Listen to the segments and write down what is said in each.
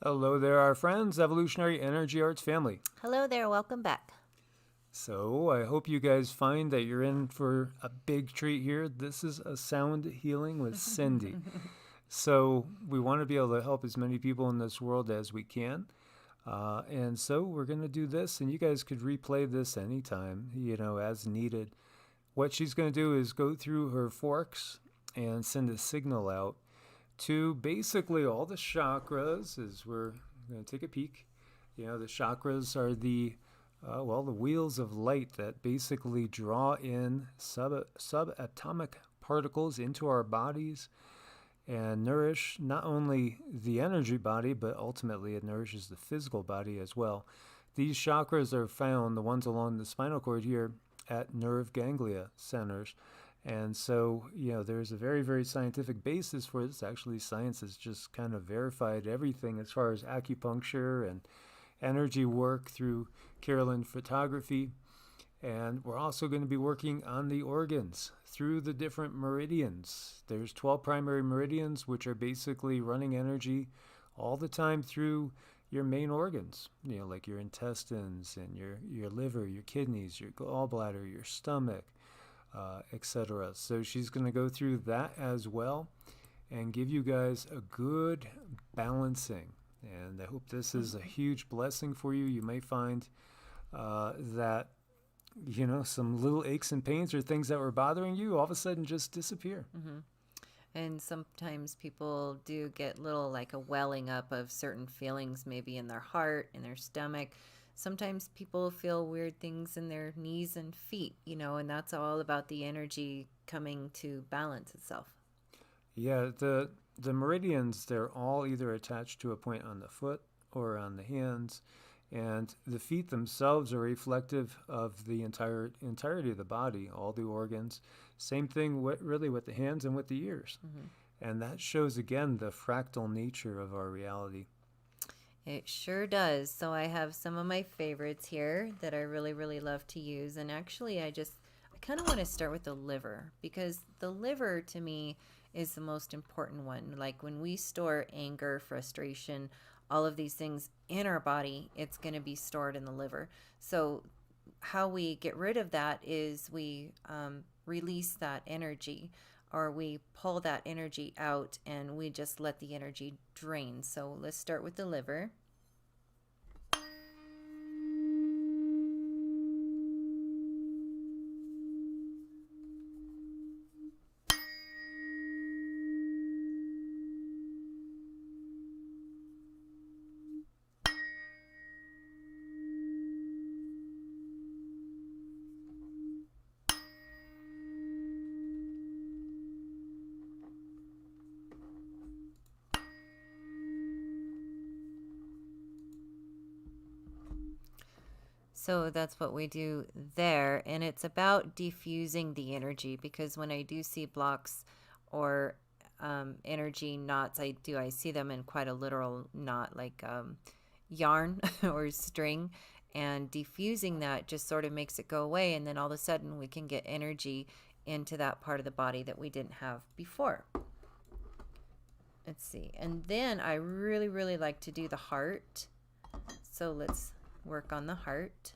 Hello there, our friends, Evolutionary Energy Arts family. Hello there, welcome back. So, I hope you guys find that you're in for a big treat here. This is a sound healing with Cindy. So, we want to be able to help as many people in this world as we can. And so, we're going to do this, and you guys could replay this anytime, as needed. What she's going to do is go through her forks and send a signal out to basically all the chakras as we're going to take a peek. The chakras are the wheels of light that basically draw in subatomic particles into our bodies and nourish not only the energy body, but ultimately it nourishes the physical body as well. These chakras are found, the ones along the spinal cord here, at nerve ganglia centers. And so, there's a very, very scientific basis for this. Actually, science has just kind of verified everything as far as acupuncture and energy work through Carolyn photography. And we're also going to be working on the organs through the different meridians. There's 12 primary meridians, which are basically running energy all the time through your main organs, like your intestines and your liver, your kidneys, your gallbladder, your stomach, etc. So she's going to go through that as well and give you guys a good balancing. And I hope this is a huge blessing for you. You may find that, some little aches and pains or things that were bothering you all of a sudden just disappear. Mm-hmm. And sometimes people do get like a welling up of certain feelings, maybe in their heart, in their stomach. Sometimes people feel weird things in their knees and feet, and that's all about the energy coming to balance itself. Yeah, the meridians, they're all either attached to a point on the foot or on the hands, and the feet themselves are reflective of the entirety of the body, all the organs. Same thing really with the hands and with the ears. Mm-hmm. And that shows, again, the fractal nature of our reality. It sure does. So I have some of my favorites here that I really, really love to use. And actually, I kind of want to start with the liver, because the liver to me is the most important one. Like when we store anger, frustration, all of these things in our body, it's going to be stored in the liver. So how we get rid of that is we release that energy, or we pull that energy out and we just let the energy drain. So let's start with the liver. So that's what we do there. And it's about diffusing the energy, because when I do see blocks or energy knots, I see them in quite a literal knot, like yarn or string. And diffusing that just sort of makes it go away. And then all of a sudden we can get energy into that part of the body that we didn't have before. Let's see. And then I really, really like to do the heart. So let's work on the heart.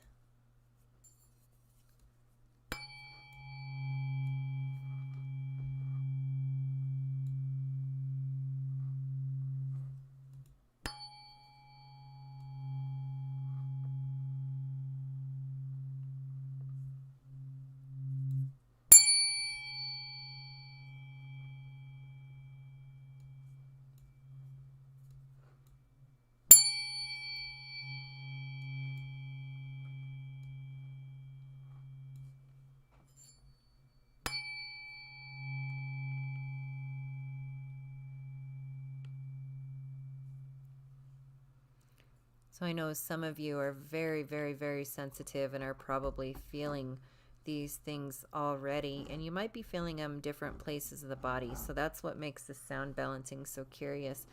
So I know some of you are very, very, very sensitive and are probably feeling these things already, and you might be feeling them in different places of the body. So that's what makes the sound balancing so curious.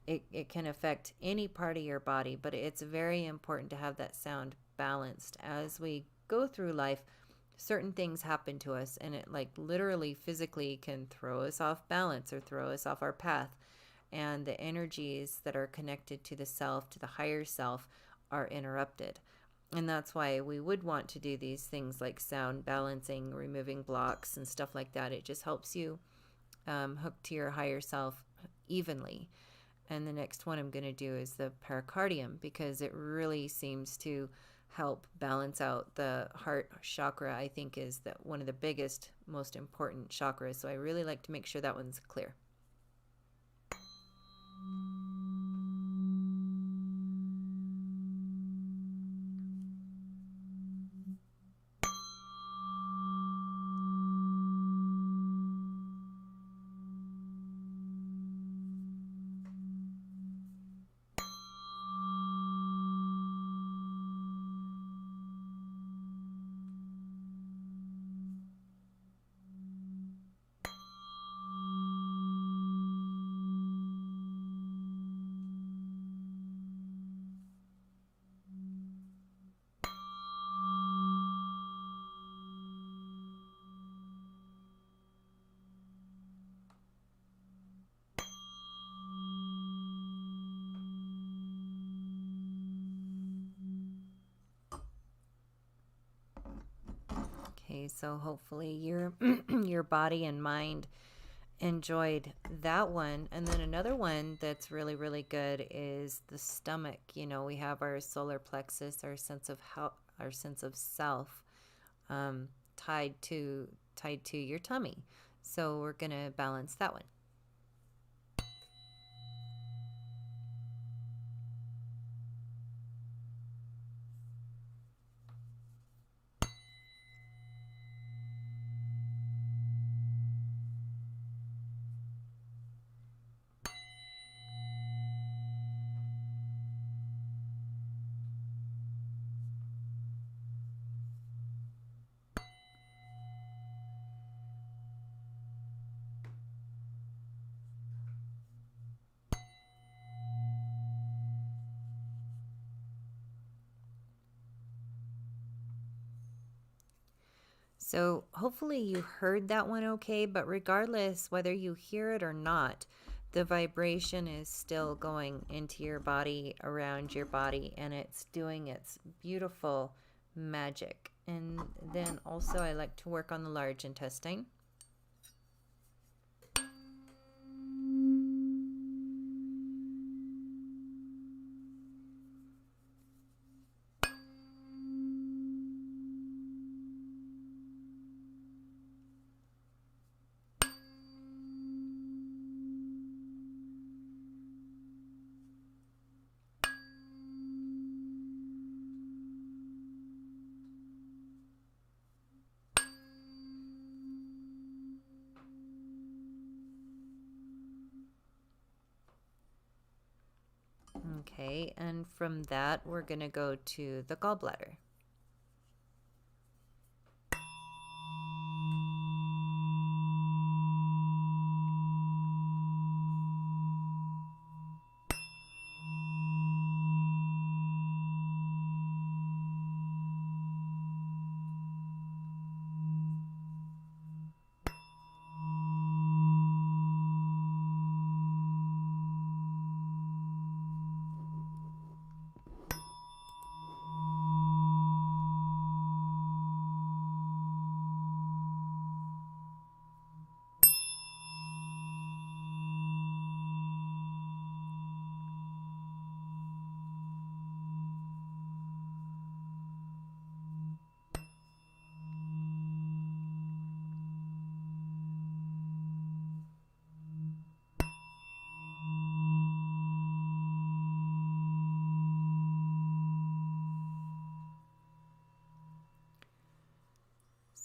It can affect any part of your body, but it's very important to have that sound balanced. As we go through life, certain things happen to us, and it like literally physically can throw us off balance or throw us off our path. and the energies that are connected to the self, to the higher self, are interrupted. And that's why we would want to do these things like sound balancing, removing blocks and stuff like that. It just helps you hook to your higher self evenly. And the next one I'm going to do is the pericardium, because it really seems to help balance out the heart chakra. I think is one of the biggest, most important chakras. So I really like to make sure that one's clear. Okay, so hopefully your your body and mind enjoyed that one. And then another one that's really, really good is the stomach. You know, we have our solar plexus, our sense of our sense of self, tied to your tummy. So we're gonna balance that one. So hopefully you heard that one okay, but regardless whether you hear it or not, the vibration is still going into your body, around your body, and it's doing its beautiful magic. And then also I like to work on the large intestine. Okay, and from that, we're going to go to the gallbladder.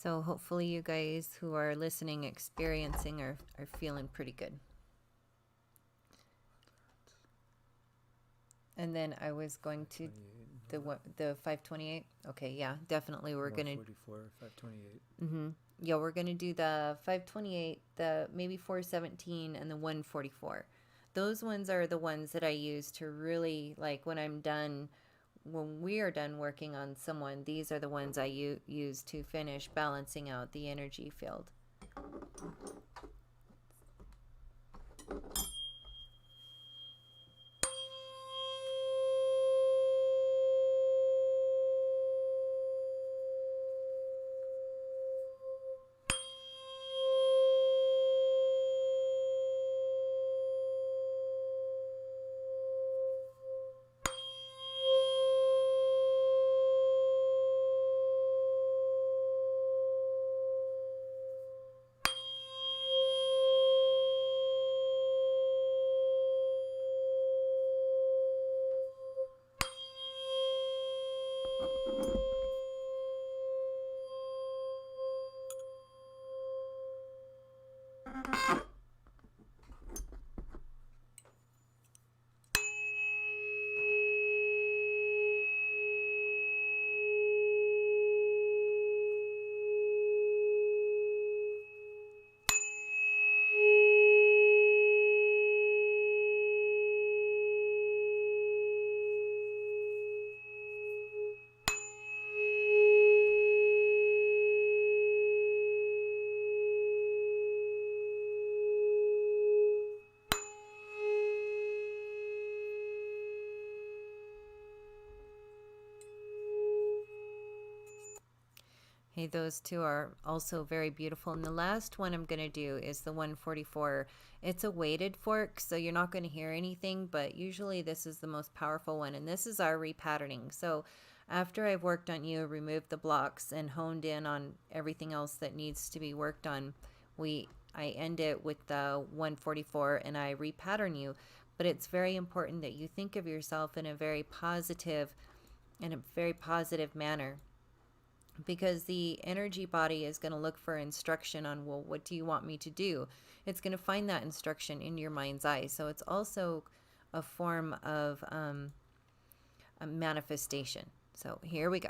So hopefully you guys who are listening, experiencing, are feeling pretty good. And then I was going to the 528. Okay, yeah, definitely we're going to 144, 528. Mm-hmm. Yeah, we're going to do the 528, the maybe 417 and the 144. Those ones are the ones that I use to really, like, when we are done working on someone, these are the ones I use to finish balancing out the energy field. Okay, those two are also very beautiful. And the last one I'm going to do is the 144. It's a weighted fork, so you're not going to hear anything, but usually this is the most powerful one. And this is our repatterning. So after I've worked on you, removed the blocks, and honed in on everything else that needs to be worked on, I end it with the 144 and I repattern you. But it's very important that you think of yourself in a very positive manner, because the energy body is going to look for instruction on, well, what do you want me to do? It's going to find that instruction in your mind's eye. So it's also a form of a manifestation. So here we go.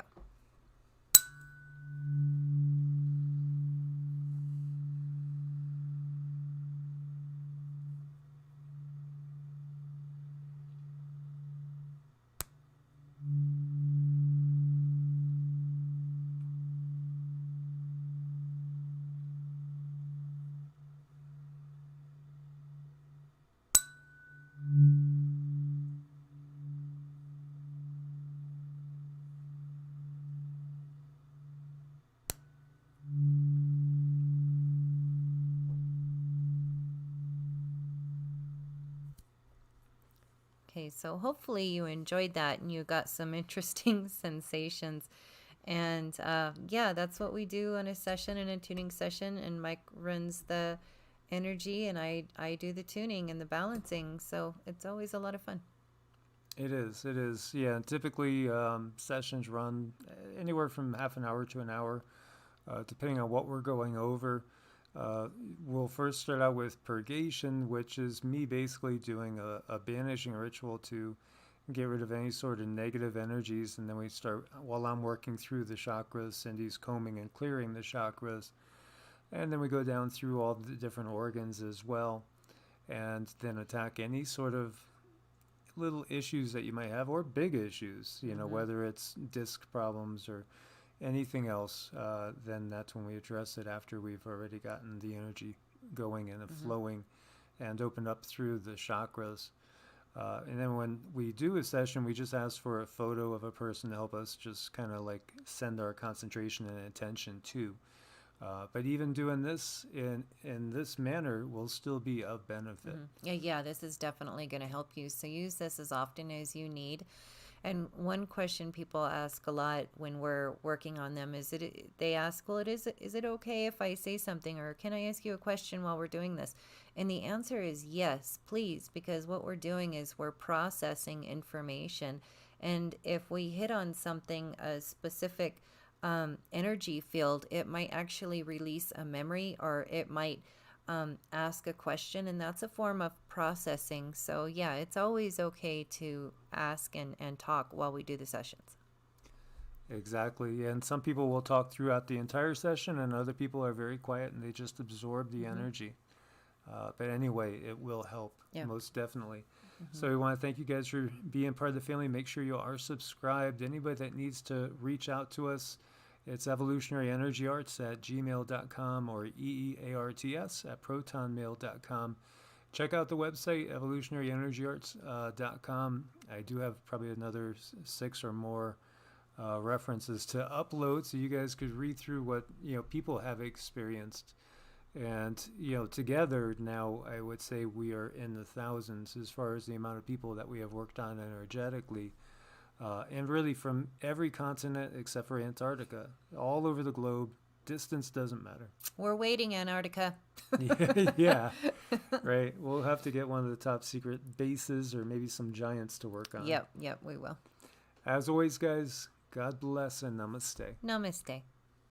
Okay, so hopefully you enjoyed that and you got some interesting sensations. And yeah, that's what we do in a session, in a tuning session. And Mike runs the energy, and I do the tuning and the balancing. So it's always a lot of fun. It is. It is. Yeah. Typically, sessions run anywhere from half an hour to an hour, depending on what we're going over. We'll first start out with purgation, which is me basically doing a banishing ritual to get rid of any sort of negative energies. And then we start, while I'm working through the chakras, Cindy's combing and clearing the chakras. And then we go down through all the different organs as well, and then attack any sort of little issues that you might have, or big issues, whether it's disc problems or anything else. Then that's when we address it, after we've already gotten the energy going and flowing and opened up through the chakras. And then when we do a session, we just ask for a photo of a person to help us just kind of like send our concentration and attention to. But even doing this in this manner will still be of benefit. Yeah, this is definitely going to help you. So use this as often as you need. And one question people ask a lot when we're working on them is, they ask, well, is it okay if I say something, or can I ask you a question while we're doing this? And the answer is yes, please, because what we're doing is we're processing information. And if we hit on something, a specific energy field, it might actually release a memory, or it might ask a question, and that's a form of processing. So yeah, it's always okay to ask and talk while we do the sessions. Exactly. And some people will talk throughout the entire session, and other people are very quiet and they just absorb the energy. But anyway, it will help, most definitely. So we want to thank you guys for being part of the family. Make sure you are subscribed. Anybody that needs to reach out to us, it's evolutionaryenergyarts at gmail.com or EEARTS at protonmail.com. Check out the website, evolutionaryenergyarts.com. I do have probably another 6 or more references to upload, so you guys could read through what people have experienced. And together now, I would say we are in the thousands as far as the amount of people that we have worked on energetically. And really from every continent except for Antarctica, all over the globe. Distance doesn't matter. We're waiting, Antarctica. Yeah, right. We'll have to get one of the top secret bases, or maybe some giants to work on. Yep, we will. As always, guys, God bless and namaste. Namaste.